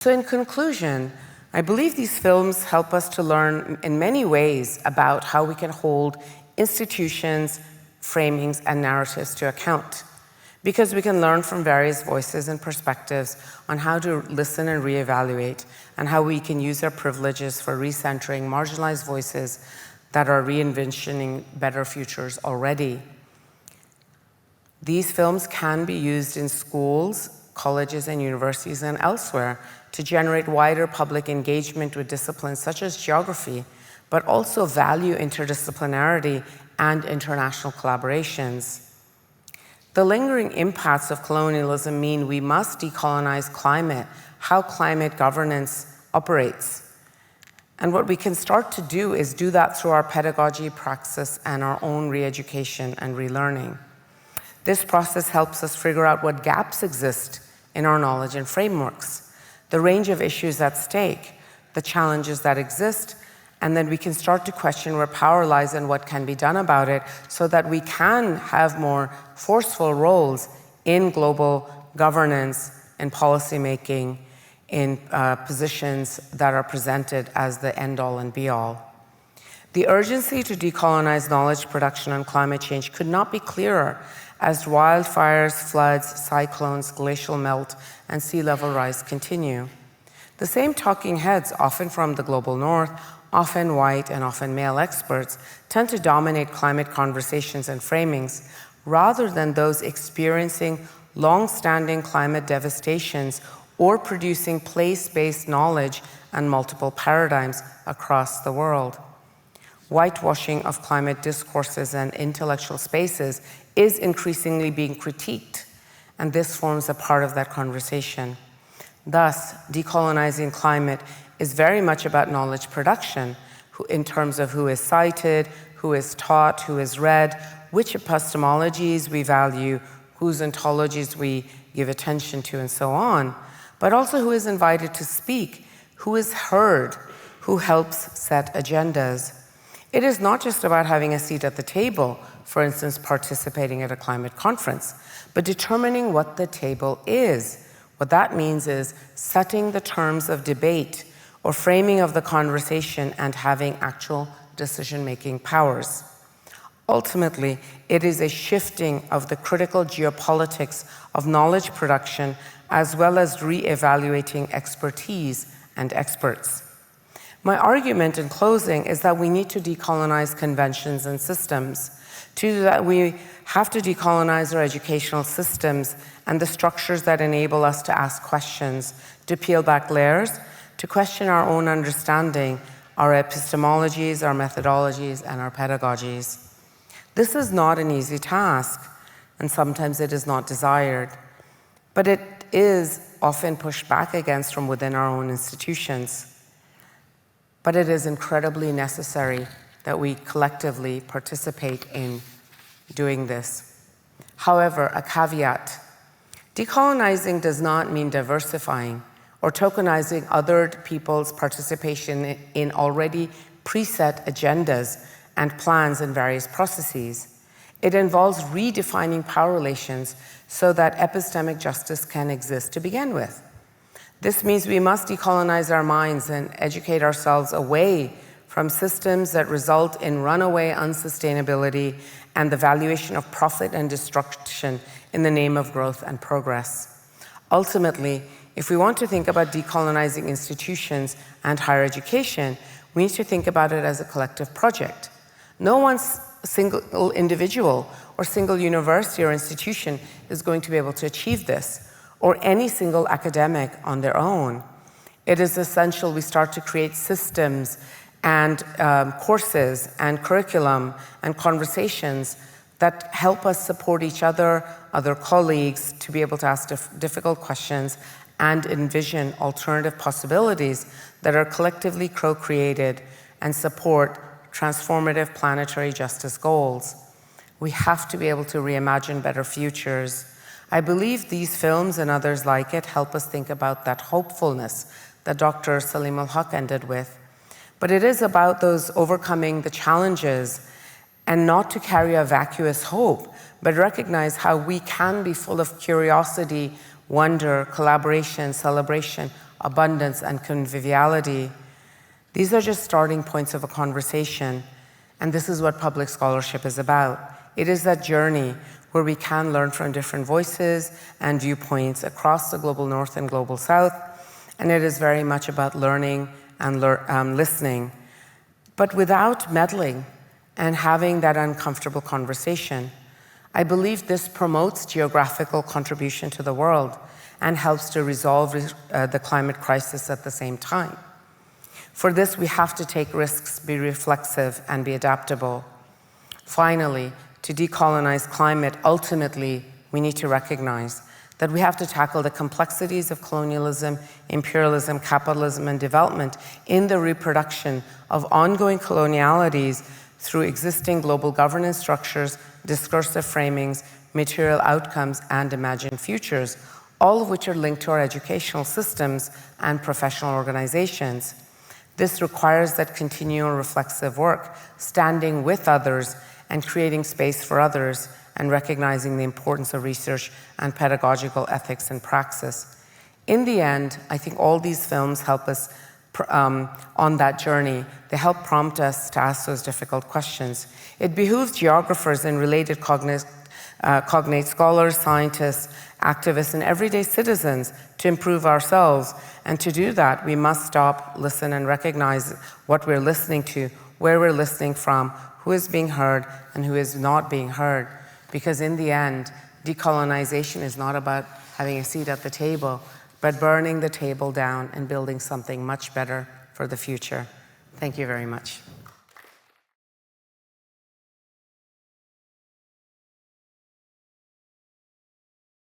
So in conclusion, I believe these films help us to learn in many ways about how we can hold institutions, framings, and narratives to account. Because we can learn from various voices and perspectives on how to listen and reevaluate, and how we can use our privileges for recentering marginalized voices that are reinventing better futures already. These films can be used in schools, colleges, and universities and elsewhere to generate wider public engagement with disciplines such as geography, but also value interdisciplinarity and international collaborations. The lingering impacts of colonialism mean we must decolonize climate, how climate governance operates. And what we can start to do is do that through our pedagogy, praxis, and our own re-education and relearning. This process helps us figure out what gaps exist in our knowledge and frameworks, the range of issues at stake, the challenges that exist, and then we can start to question where power lies and what can be done about it so that we can have more forceful roles in global governance and policymaking in positions that are presented as the end-all and be-all. The urgency to decolonize knowledge production on climate change could not be clearer as wildfires, floods, cyclones, glacial melt, and sea level rise continue. The same talking heads, often from the global north, often white and often male experts, tend to dominate climate conversations and framings rather than those experiencing long-standing climate devastations or producing place-based knowledge and multiple paradigms across the world. Whitewashing of climate discourses and intellectual spaces is increasingly being critiqued, and this forms a part of that conversation. Thus, decolonizing climate is very much about knowledge production in terms of who is cited, who is taught, who is read, which epistemologies we value, whose ontologies we give attention to, and so on, but also who is invited to speak, who is heard, who helps set agendas. It is not just about having a seat at the table, for instance, participating at a climate conference, but determining what the table is. What that means is setting the terms of debate or framing of the conversation and having actual decision-making powers. Ultimately, it is a shifting of the critical geopolitics of knowledge production as well as re-evaluating expertise and experts. My argument in closing is that we need to decolonize conventions and systems. To do that, we have to decolonize our educational systems and the structures that enable us to ask questions, to peel back layers, to question our own understanding, our epistemologies, our methodologies, and our pedagogies. This is not an easy task, and sometimes it is not desired, but it is often pushed back against from within our own institutions. But it is incredibly necessary that we collectively participate in doing this. However, a caveat: decolonizing does not mean diversifying or tokenizing other people's participation in already preset agendas and plans in various processes. It involves redefining power relations so that epistemic justice can exist to begin with. This means we must decolonize our minds and educate ourselves away from systems that result in runaway unsustainability and the valuation of profit and destruction in the name of growth and progress. Ultimately, if we want to think about decolonizing institutions and higher education, we need to think about it as a collective project. No one single individual or single university or institution is going to be able to achieve this, or any single academic on their own. It is essential we start to create systems and courses and curriculum and conversations that help us support each other, other colleagues, to be able to ask difficult questions and envision alternative possibilities that are collectively co-created and support transformative planetary justice goals. We have to be able to reimagine better futures. I believe these films and others like it help us think about that hopefulness that Dr. Salim al-Haq ended with. But it is about those overcoming the challenges and not to carry a vacuous hope, but recognize how we can be full of curiosity, wonder, collaboration, celebration abundance, and conviviality, these are just starting points of a conversation, and this is what public scholarship is about. It is that journey where we can learn from different voices and viewpoints across the global north and global south, and it is very much about learning and listening, but without meddling and having that uncomfortable conversation. I believe this promotes geographical contribution to the world and helps to resolve the climate crisis at the same time. For this, we have to take risks, be reflexive, and be adaptable. Finally, to decolonize climate, ultimately, we need to recognize that we have to tackle the complexities of colonialism, imperialism, capitalism, and development in the reproduction of ongoing colonialities through existing global governance structures, discursive framings, material outcomes, and imagined futures, all of which are linked to our educational systems and professional organizations. This requires that continual reflexive work, standing with others and creating space for others, and recognizing the importance of research and pedagogical ethics and praxis. In the end, I think all these films help us on that journey. They help prompt us to ask those difficult questions. It behooves geographers and related cognate scholars, scientists, activists, and everyday citizens to improve ourselves. And to do that, we must stop, listen, and recognize what we're listening to, where we're listening from, who is being heard, and who is not being heard. Because in the end, decolonization is not about having a seat at the table, but burning the table down and building something much better for the future. Thank you very much.